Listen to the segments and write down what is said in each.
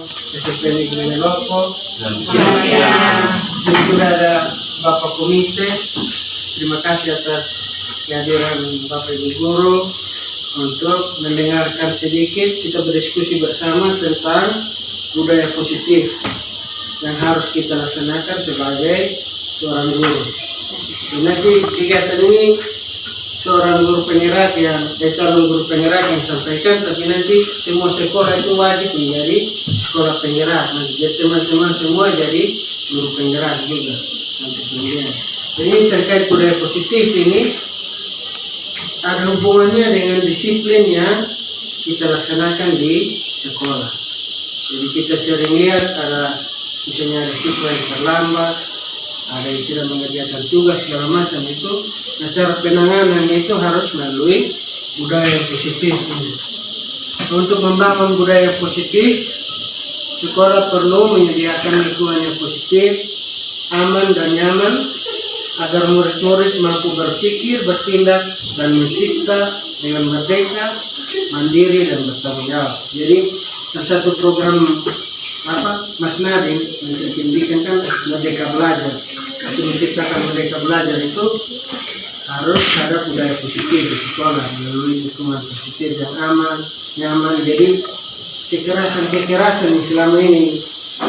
SMP Negeri Meloko. Di sudah ada Bapak Komite. Terima kasih atas kehadiran Bapak Ibu Guru untuk mendengarkan sedikit kita berdiskusi bersama tentang budaya positif yang harus kita laksanakan sebagai seorang guru. Dan nanti kegiatan ini seorang guru penggerak yang calon guru penggerak yang sampaikan, tapi nanti semua sekolah itu wajib menjadi sekolah penggerak. Nanti jadi teman-teman semua jadi guru penggerak juga nanti kemudian. Jadi terkait budaya positif ini ada hubungannya dengan disiplin yang kita laksanakan di sekolah. Jadi kita sering lihat ada misalnya ada siswa yang terlambat, ada yang tidak mengerjakan tugas segala macam itu. Nah, cara penanganannya itu harus melalui budaya positif ini. Untuk membangun budaya positif, sekolah perlu menyediakan lingkungan yang positif, aman dan nyaman agar murid-murid mampu berpikir, bertindak dan mencipta dengan merdeka, mandiri dan bertanggung jawab. Jadi salah satu program Mas Nadiem untuk pendidikan kan Merdeka Belajar. Untuk menciptakan Merdeka Belajar itu harus ada budaya positif di sekolah melalui lingkungan positif yang aman, nyaman. Jadi kekerasan yang selama ini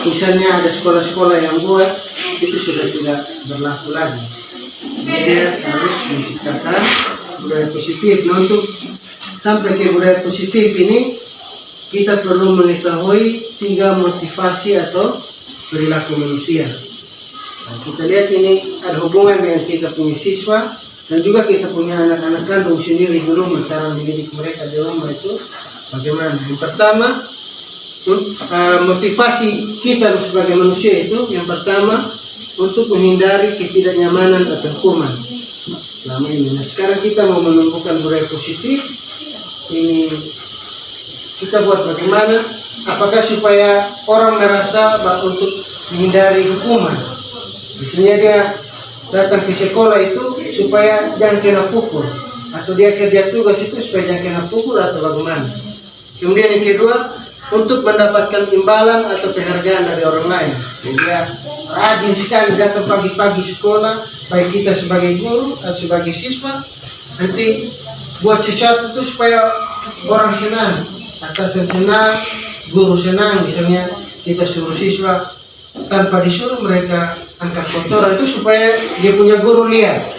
misalnya ada sekolah-sekolah yang buat itu sudah tidak berlaku lagi. Jadi harus menciptakan budaya positif. Nah, untuk sampai ke budaya positif ini kita perlu mengetahui 3 motivasi atau perilaku manusia. Nah, kita lihat ini ada hubungan dengan kita punya siswa dan juga kita punya anak-anak kandung sendiri di rumah. Cara mendidik mereka di rumah itu bagaimana? Yang pertama, motivasi kita sebagai manusia itu yang pertama untuk menghindari ketidaknyamanan atau hukuman selama ini. Nah, sekarang kita mau menumbuhkan budaya positif ini. Kita buat bagaimana? Apakah supaya orang merasa untuk menghindari hukuman? Misalnya dia datang ke sekolah itu supaya jangan kena pukul, atau dia kerja tugas itu supaya jangan kena pukul atau bagaimana? Kemudian yang kedua, untuk mendapatkan imbalan atau penghargaan dari orang lain. Jadi dia rajin sekali datang pagi-pagi sekolah, baik kita sebagai guru atau sebagai siswa, nanti buat sesuatu itu supaya orang senang. Atasan senang, guru senang. Misalnya kita suruh siswa tanpa disuruh mereka angkat kotoran itu supaya dia punya guru lihat.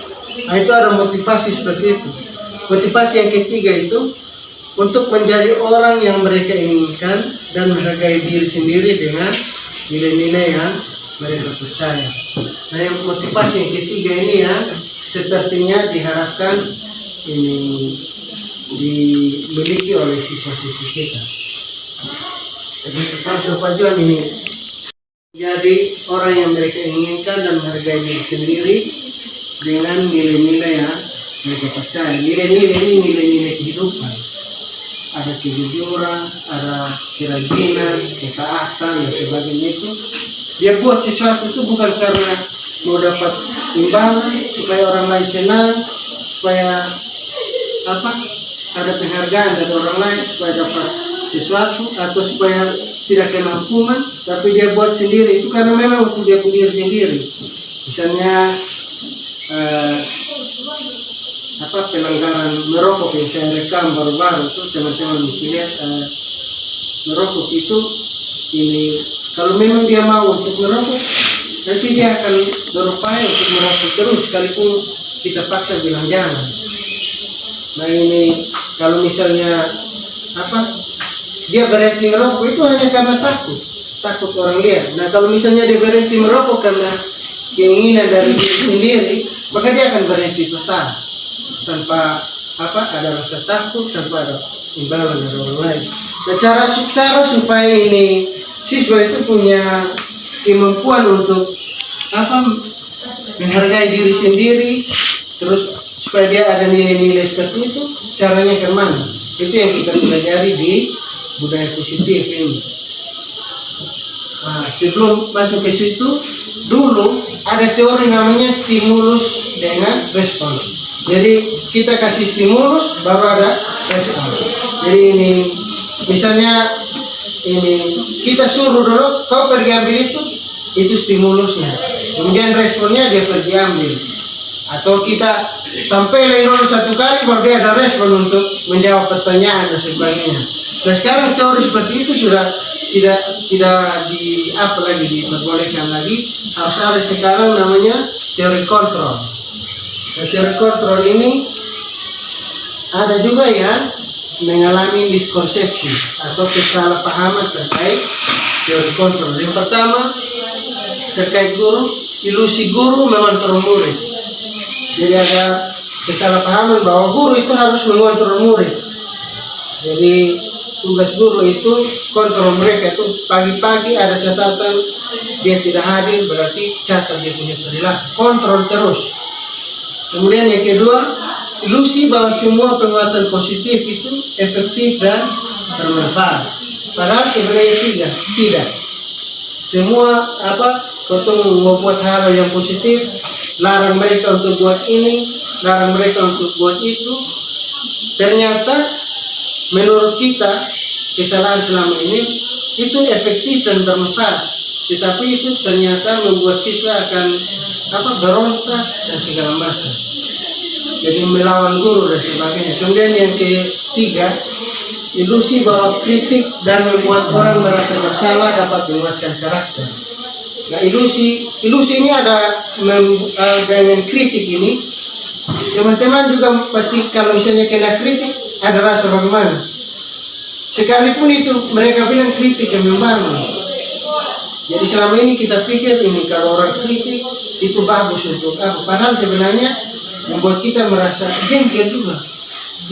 Nah, itu ada motivasi seperti itu. Motivasi yang ketiga itu untuk menjadi orang yang mereka inginkan dan menghargai diri sendiri dengan nilai-nilai yang mereka percaya. Nah, yang motivasi yang ketiga ini yang sepertinya diharapkan ini dimiliki oleh siswa-siswa kita. Jadi kita tujuan ini jadi orang yang mereka inginkan dan menghargai diri sendiri dengan nilai-nilai yang mereka percaya. Nilai-nilai ini nilai-nilai kehidupan. Ada kejujuran, ada kerajinan, ketaatan dan sebagainya itu. Dia buat sesuatu itu bukan karena mau dapat imbalan supaya orang lain senang, supaya ada penghargaan dari orang lain, supaya dapat sesuatu atau supaya tidak kena hukuman, tapi dia buat sendiri itu karena memang untuk dia punya sendiri. Misalnya pelanggaran merokok yang saya rekam baru-baru itu, teman-teman lihat merokok itu ini kalau memang dia mau untuk merokok, nanti dia akan berupaya untuk merokok terus sekalipun kita paksa bilang jangan. Nah, ini kalau misalnya dia berhenti merokok itu hanya karena takut orang lihat. Nah, kalau misalnya dia berhenti merokok karena keinginan dari diri sendiri, maka dia akan berhenti total tanpa ada rasa takut, tanpa ada imbalan dari orang lain. Nah, cara supaya ini siswa itu punya kemampuan untuk menghargai diri sendiri, terus supaya dia ada nilai-nilai seperti itu, caranya kemana? Itu yang kita pelajari di budaya positif ini. Nah, sebelum masuk ke situ, dulu ada teori namanya stimulus dengan respon. Jadi kita kasih stimulus baru ada respon. Jadi ini misalnya ini kita suruh dulu, kau pergi ambil itu stimulusnya. Kemudian responnya dia pergi ambil. Atau kita tampilin dulu satu kali baru dia ada respon untuk menjawab pertanyaan dan sebagainya. Nah sekarang teori seperti itu sudah tidak di apa lagi diperbolehkan lagi. Harus ada sekarang namanya teori kontrol. Nah, teori kontrol ini ada juga yang mengalami miskonsepsi atau kesalahpahaman terkait teori kontrol. Yang pertama terkait guru, ilusi guru mengontrol murid. Jadi ada kesalahpahaman bahwa guru itu harus mengontrol murid. Jadi tugas guru itu kontrol mereka. Itu pagi-pagi ada catatan dia tidak hadir berarti catat dia punya perilaku, kontrol terus. Kemudian yang kedua, ilusi bahwa semua penguatan positif itu efektif dan bermanfaat. Padahal sebenarnya tidak. Semua ketemu membuat hal yang positif, larang mereka untuk buat ini, larang mereka untuk buat itu. Ternyata menurut kita kesalahan selama ini itu efektif dan bermanfaat, tetapi itu ternyata membuat kita akan berontak dan segala macam. Jadi melawan guru dan sebagainya. Kemudian yang ketiga, ilusi bahwa kritik dan membuat orang merasa bersalah dapat menguatkan karakter. Nah ilusi ini ada dengan kritik ini. Teman-teman juga pasti kalau misalnya kena kritik ada rasa bagaimana. Sekalipun itu mereka bilang kritik yang membangun. Jadi selama ini kita pikir ini kalau orang kritik itu bagus untuk apa. Padahal sebenarnya membuat kita merasa jengkel juga.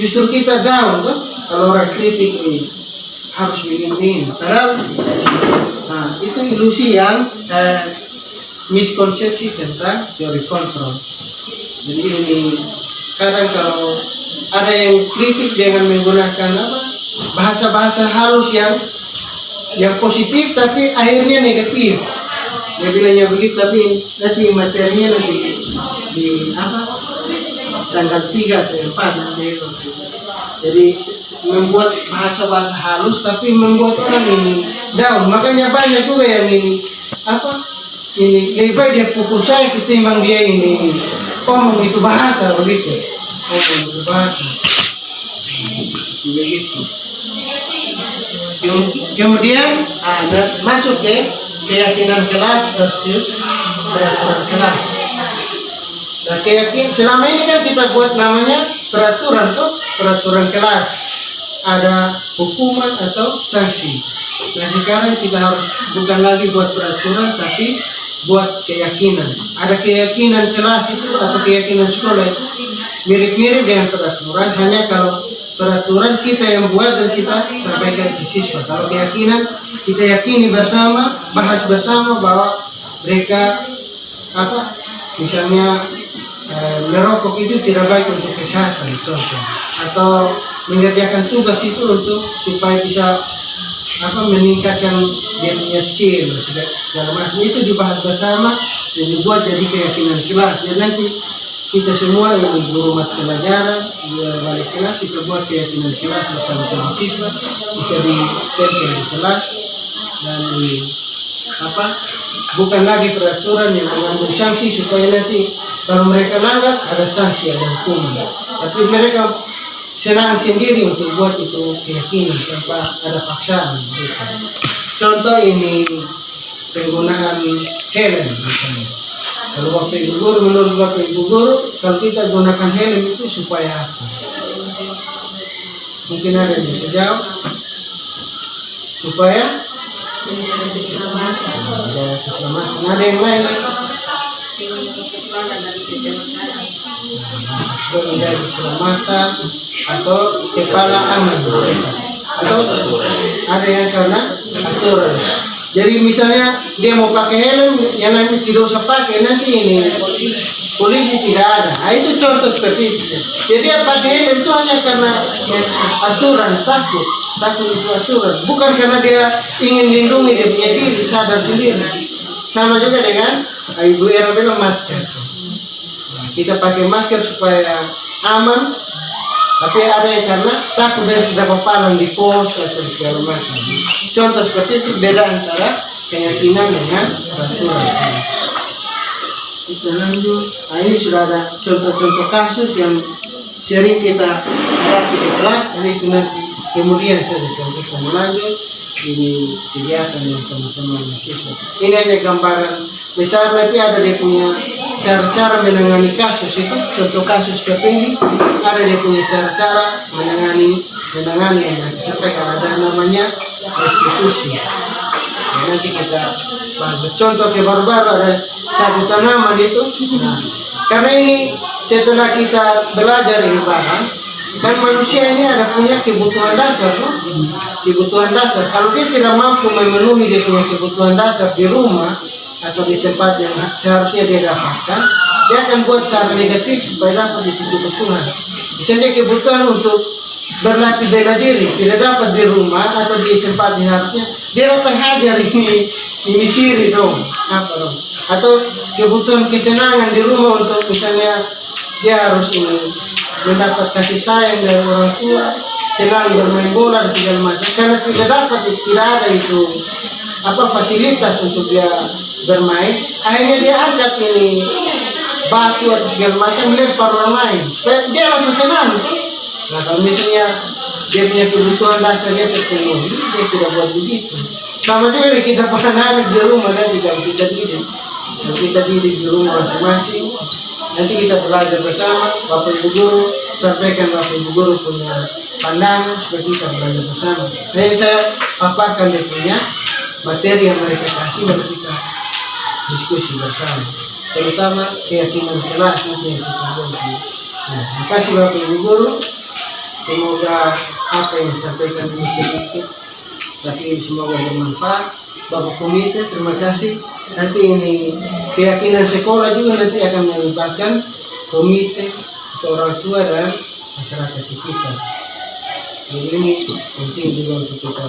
Justru kita down tuh kalau orang kritik ini harus begini. Padahal itu ilusi yang miskonsepsi tentang teori kontrol. Jadi ini kadang kalau ada yang kritik dengan menggunakan bahasa-bahasa halus yang positif tapi akhirnya negatif. Dia bilangnya begitu tapi nanti materinya nanti di tanggal 3 atau 4 Jadi membuat bahasa-bahasa halus tapi membuat orang ini down. Makanya banyak juga yang ini lebih baik dia pukul saya ketimbang dia ini ngomong itu bahasa begitu. Ngomong itu bahasa begitu. Kemudian masuk ke keyakinan kelas versus peraturan kelas. Nah, selama ini kan kita buat namanya peraturan kelas. Ada hukuman atau sanksi. Nah sekarang kita harus bukan lagi buat peraturan tapi buat keyakinan. Ada keyakinan kelas itu atau keyakinan sekolah itu mirip-mirip dengan peraturan, hanya kalau peraturan kita yang buat dan kita sampaikan ke siswa. Kalau keyakinan kita yakini bersama, bahas bersama bahwa mereka misalnya merokok itu tidak baik untuk kesehatan contoh, atau mengerjakan tugas itu untuk supaya bisa meningkatkan dia punya skill segala macam, itu dibahas bersama dan dibuat jadi keyakinan kelas. Dan nanti kita semua yang guru mata pelajaran balik kelas kita buat keyakinan kelas bersama siswa, bisa ditempel di kelas dan bukan lagi peraturan yang mengandung sanksi supaya nanti kalau mereka langgar ada sanksi, ada hukuman. Tapi mereka senang sendiri untuk buat itu keyakinan tanpa ada paksaan. Contoh ini penggunaan helm misalnya. Kalau Bapak Ibu Guru, menurut Bapak Ibu Guru, kalau kita gunakan helm itu supaya apa? Mungkin ada yang bisa jawab. Supaya keselamatan. Ada yang lain? Menjadi keselamatan atau kepala aman, atau ada yang karena aturan. Jadi misalnya dia mau pakai helm, yang nanti tidak usah pakai, nanti ini polisi tidak ada. Nah, itu contoh seperti itu. Jadi dia pakai helm itu hanya karena aturan, takut itu aturan, bukan karena dia ingin lindungi dia punya diri, sadar sendiri. Sama juga dengan Ibu Era bilang masker. Kita pakai masker supaya aman, Tapi ada yang karena takut dari tidak papalan di pos atau segala macam. Contoh seperti itu beda antara keyakinan dengan rasulan. Kita lanjut. Nah, ini sudah ada contoh-contoh kasus yang sering kita hadapi di kelas. Ini itu nanti kemudian saja kita lanjut. Ini kegiatan yang teman-teman mahasiswa. Ini hanya gambaran. Misalnya nanti ada dia punya cara-cara menangani kasus itu, contoh kasus tertinggi, ada dia punya cara-cara menangani yang sampai ada namanya restitusi. Nah, nanti kita bahas contoh ke baru-baru ada cabutan nama itu. Nah, karena ini setelah kita belajar ini barang, kan manusia ini ada punya kebutuhan dasar, no? Kebutuhan dasar. Kalau dia tidak mampu memenuhi dia punya kebutuhan dasar di rumah atau di tempat yang seharusnya dia dapatkan, dia akan buat cara negatif supaya dapat di situ kebutuhan. Misalnya kebutuhan untuk berlatih bela diri tidak dapat di rumah atau di tempat yang harusnya, dia datang hajar ini siri dong, apa dong? Atau kebutuhan kesenangan di rumah untuk misalnya dia harus ini mendapat kasih sayang dari orang tua, senang bermain bola dan segala macam. Karena tidak dapat, tidak ada itu fasilitas untuk dia bermain, akhirnya dia angkat ini batu atau segala macam lempar orang lain. Dia langsung senang. Nah, kalau misalnya dia punya kebutuhan dasar dia terpenuhi, dia tidak buat begitu. Sama juga kita anak di rumah nanti kalau kita didik di rumah masing-masing. Nanti kita belajar bersama, Bapak Ibu Guru sampaikan Bapak Ibu Guru punya pandangan supaya kita belajar bersama. Jadi saya paparkan dia punya materi yang mereka kasih dan kita diskusi bersama. Terutama keyakinan kelas nanti yang kita buat. Nah, terima kasih Bapak Ibu Guru. Semoga apa yang disampaikan ini sedikit, tapi semoga bermanfaat. Bapak Komite, terima kasih. Nanti ini keyakinan sekolah juga nanti akan melibatkan komite, orang tua dan masyarakat sekitar. Jadi ini penting juga untuk kita